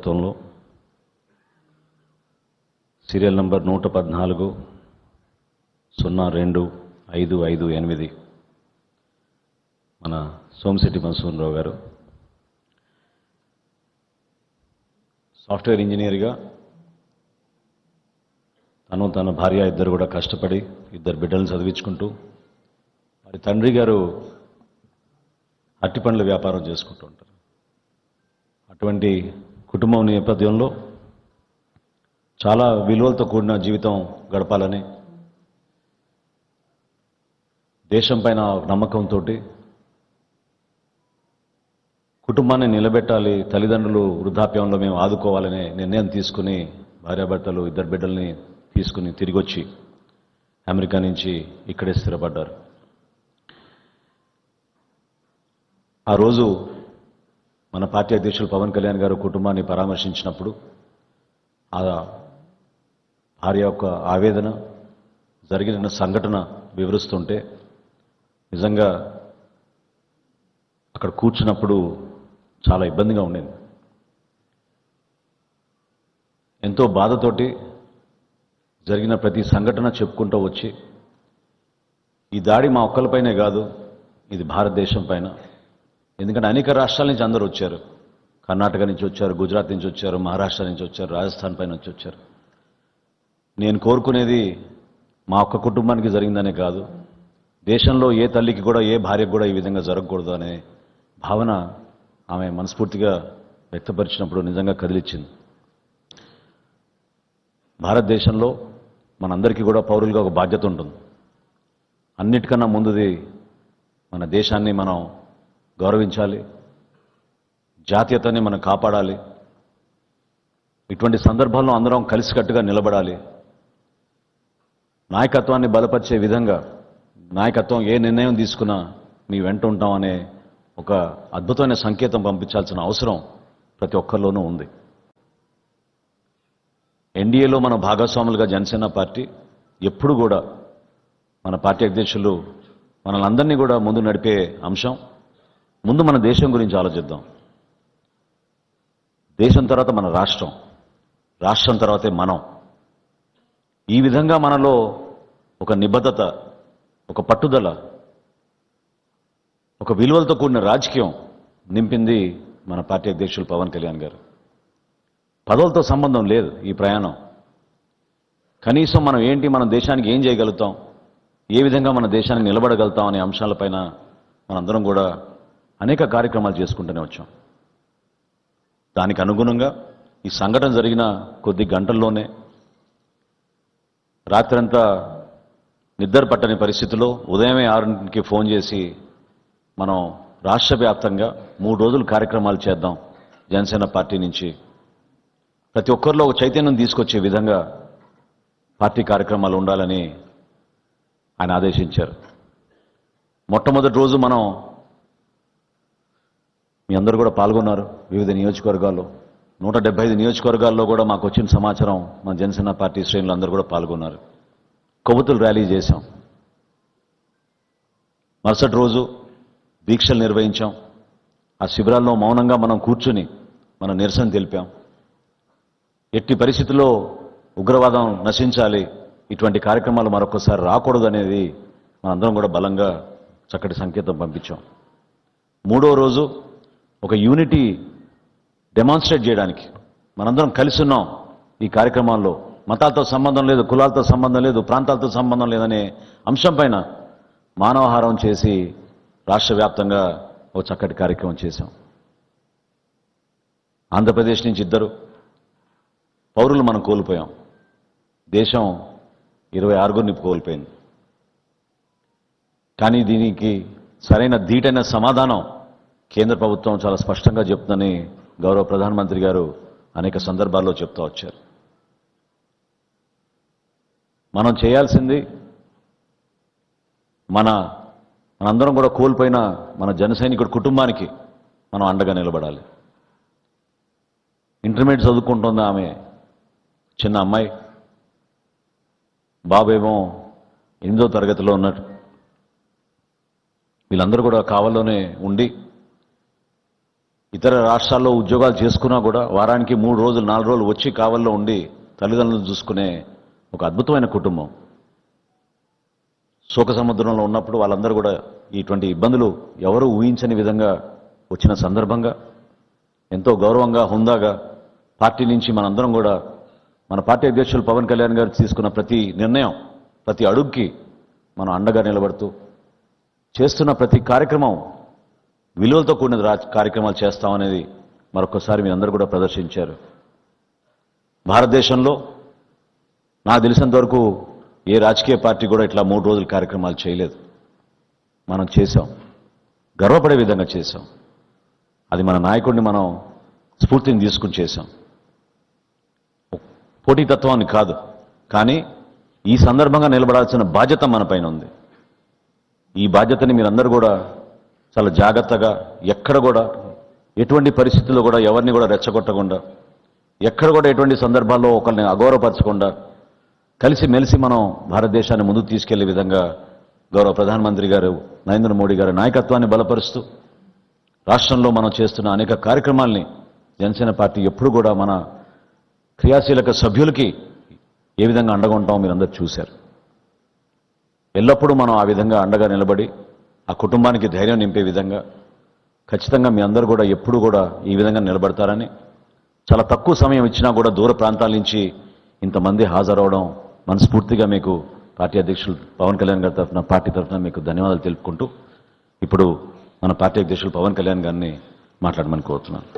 ప్రభుత్వంలో serial number 114 02-558 మన సోమిశెట్టి మన్సూర్రావు గారు సాఫ్ట్వేర్ ఇంజనీర్గా తన భార్య ఇద్దరు కూడా కష్టపడి ఇద్దరు బిడ్డలను చదివించుకుంటూ వారి తండ్రి గారు అరటిపండ్ల వ్యాపారం చేసుకుంటూ ఉంటారు. అటువంటి కుటుంబం నేపథ్యంలో చాలా విలువలతో కూడిన జీవితం గడపాలని దేశం పైన నమ్మకంతో కుటుంబాన్ని నిలబెట్టాలి, తల్లిదండ్రులు వృద్ధాప్యంలో మేము ఆదుకోవాలనే నిర్ణయం తీసుకుని భార్యాభర్తలు ఇద్దరు బిడ్డల్ని తీసుకుని తిరిగి వచ్చి అమెరికా నుంచి ఇక్కడే స్థిరపడ్డారు. ఆ రోజు మన పార్టీ అధ్యక్షులు పవన్ కళ్యాణ్ గారు కుటుంబాన్ని పరామర్శించినప్పుడు ఆ భార్య యొక్క ఆవేదన, జరిగిన సంఘటన వివరిస్తుంటే నిజంగా అక్కడ కూర్చున్నప్పుడు చాలా ఇబ్బందిగా ఉండేది. ఎంతో బాధతోటి జరిగిన ప్రతి సంఘటన చెప్పుకుంటూ వచ్చి ఈ దాడి మా ఒక్కరిపైనే కాదు, ఇది భారతదేశం పైన. ఎందుకంటే అనేక రాష్ట్రాల నుంచి అందరూ వచ్చారు. కర్ణాటక నుంచి వచ్చారు, గుజరాత్ నుంచి వచ్చారు, మహారాష్ట్ర నుంచి వచ్చారు, రాజస్థాన్ పైన నుంచి వచ్చారు. నేను కోరుకునేది మా ఒక్క కుటుంబానికి జరిగిందనే కాదు, దేశంలో ఏ తల్లికి కూడా ఏ భార్యకు కూడా ఈ విధంగా జరగకూడదు అనే భావన ఆమె మనస్ఫూర్తిగా వ్యక్తపరిచినప్పుడు నిజంగా కదిలిచ్చింది. భారతదేశంలో మనందరికీ కూడా పౌరులుగా ఒక బాధ్యత ఉంటుంది. అన్నిటికన్నా ముందుది మన దేశాన్ని మనం గౌరవించాలి, జాతీయతని మనం కాపాడాలి. ఇటువంటి సందర్భాల్లో అందరం కలిసికట్టుగా నిలబడాలి. నాయకత్వాన్ని బలపరిచే విధంగా నాయకత్వం ఏ నిర్ణయం తీసుకున్నా మీ వెంట ఉంటామనే ఒక అద్భుతమైన సంకేతం పంపించాల్సిన అవసరం ప్రతి ఒక్కరిలోనూ ఉంది. ఎన్డీఏలో మన భాగస్వాములుగా జనసేన పార్టీ ఎప్పుడు కూడా మన పార్టీ అధ్యక్షులు మనల్ని అందరినీ కూడా ముందు నడిపే అంశం, ముందు మన దేశం గురించి ఆలోచిద్దాం. దేశం తర్వాత మన రాష్ట్రం, రాష్ట్రం తర్వాతే మనం. ఈ విధంగా మనలో ఒక నిబద్ధత, ఒక పట్టుదల, ఒక విలువలతో కూడిన రాజకీయం నింపింది మన పార్టీ అధ్యక్షులు పవన్ కళ్యాణ్ గారు. పదవులతో సంబంధం లేదు ఈ ప్రయాణం. కనీసం మనం ఏంటి, మన దేశానికి ఏం చేయగలుగుతాం, ఏ విధంగా మన దేశానికి నిలబడగలుగుతాం అనే అంశాలపైన మనందరం కూడా అనేక కార్యక్రమాలు చేసుకుంటూనే వచ్చాం. దానికి అనుగుణంగా ఈ సంఘటన జరిగిన కొద్ది గంటల్లోనే రాత్రంతా నిద్ర పట్టని పరిస్థితిలో ఉదయమే 6కి ఫోన్ చేసి మనం రాష్ట్ర వ్యాప్తంగా 3 రోజులు కార్యక్రమాలు చేద్దాం, జనసేన పార్టీ నుంచి ప్రతి ఒక్కరిలో ఒక చైతన్యం తీసుకొచ్చే విధంగా పార్టీ కార్యక్రమాలు ఉండాలని ఆయన ఆదేశించారు. మొట్టమొదటి రోజు మనం మీ అందరూ కూడా పాల్గొన్నారు. వివిధ నియోజకవర్గాల్లో 175 నియోజకవర్గాల్లో కూడా మాకు వచ్చిన సమాచారం మన జనసేన పార్టీ శ్రేణులు అందరూ కూడా పాల్గొన్నారు. కొవ్వొత్తుల ర్యాలీ చేశాం. మరుసటి రోజు దీక్షలు నిర్వహించాం. ఆ శిబిరాల్లో మౌనంగా మనం కూర్చుని మన నిరసన తెలిపాం. ఎట్టి పరిస్థితుల్లో ఉగ్రవాదం నశించాలి, ఇటువంటి కార్యక్రమాలు మరొకసారి రాకూడదు అనేది మనందరం కూడా బలంగా చక్కటి సంకేతం పంపించాం. 3వ రోజు ఒక యూనిటీ డెమాన్స్ట్రేట్ చేయడానికి మనందరం కలిసి ఉన్నాం. ఈ కార్యక్రమాల్లో మతాలతో సంబంధం లేదు, కులాలతో సంబంధం లేదు, ప్రాంతాలతో సంబంధం లేదనే అంశం పైన మానవహారం చేసి రాష్ట్ర వ్యాప్తంగా ఒక చక్కటి కార్యక్రమం చేశాం. ఆంధ్రప్రదేశ్ నుంచి 2 పౌరులు మనం కోల్పోయాం. దేశం 26 కోల్పోయింది. కానీ దీనికి సరైన ధీటైన సమాధానం కేంద్ర ప్రభుత్వం చాలా స్పష్టంగా చెప్తుందని గౌరవ ప్రధానమంత్రి గారు అనేక సందర్భాల్లో చెప్తూ వచ్చారు. మనం చేయాల్సింది మనందరం కూడా కోల్పోయిన మన జన సైనికుడి కుటుంబానికి మనం అండగా నిలబడాలి. ఇంటర్మీడియట్ చదువుకుంటుంది ఆమె, చిన్న అమ్మాయి. బాబేమో 8వ తరగతిలో ఉన్నాడు. వీళ్ళందరూ కూడా కావల్లోనే ఉండి ఇతర రాష్ట్రాల్లో ఉద్యోగాలు చేసుకున్నా కూడా వారానికి 3 రోజులు 4 రోజులు వచ్చి కావల్లో ఉండి తల్లిదండ్రులను చూసుకునే ఒక అద్భుతమైన కుటుంబం. శోక సముద్రంలో ఉన్నప్పుడు వాళ్ళందరూ కూడా ఇటువంటి ఇబ్బందులు ఎవరూ ఊహించని విధంగా వచ్చిన సందర్భంగా ఎంతో గౌరవంగా హుందాగా పార్టీ నుంచి మనందరం కూడా మన పార్టీ అధ్యక్షులు పవన్ కళ్యాణ్ గారు తీసుకున్న ప్రతి నిర్ణయం ప్రతి అడుగుకి మనం అండగా నిలబడుతూ చేస్తున్న ప్రతి కార్యక్రమం విలువలతో కూడిన కార్యక్రమాలు చేస్తామనేది మరొకసారి మీ అందరూ కూడా ప్రదర్శించారు. భారతదేశంలో నాకు తెలిసినంత వరకు ఏ రాజకీయ పార్టీ కూడా ఇట్లా 3 రోజుల కార్యక్రమాలు చేయలేదు. మనం చేశాం, గర్వపడే విధంగా చేశాం. అది మన నాయకుడిని మనం స్ఫూర్తిని తీసుకుని చేశాం. పోటీతత్వాన్ని కాదు, కానీ ఈ సందర్భంగా నిలబడాల్సిన బాధ్యత మన పైన ఉంది. ఈ బాధ్యతని మీరందరూ కూడా చాలా జాగ్రత్తగా ఎక్కడ కూడా ఎటువంటి పరిస్థితుల్లో కూడా ఎవరిని కూడా రెచ్చగొట్టకుండా ఎక్కడ కూడా ఎటువంటి సందర్భాల్లో ఒకరిని అగౌరవపరచకుండా కలిసిమెలిసి మనం భారతదేశాన్ని ముందుకు తీసుకెళ్లే విధంగా గౌరవ ప్రధానమంత్రి గారు నరేంద్ర మోడీ గారి నాయకత్వాన్ని బలపరుస్తూ రాష్ట్రంలో మనం చేస్తున్న అనేక కార్యక్రమాల్ని జనసేన పార్టీ ఎప్పుడు కూడా మన క్రియాశీలక సభ్యులకి ఏ విధంగా అండగా ఉంటామో మీరందరూ చూశారు. ఎల్లప్పుడూ మనం ఆ విధంగా అండగా నిలబడి ఆ కుటుంబానికి ధైర్యం నింపే విధంగా ఖచ్చితంగా మీ అందరూ కూడా ఎప్పుడు కూడా ఈ విధంగా నిలబడతారని, చాలా తక్కువ సమయం ఇచ్చినా కూడా దూర ప్రాంతాల నుంచి ఇంతమంది హాజరవడం మనస్ఫూర్తిగా మీకు పార్టీ అధ్యక్షులు పవన్ కళ్యాణ్ గారి తరఫున పార్టీ తరఫున మీకు ధన్యవాదాలు తెలుపుకుంటూ ఇప్పుడు మన పార్టీ అధ్యక్షులు పవన్ కళ్యాణ్ గారిని మాట్లాడమని కోరుతున్నాను.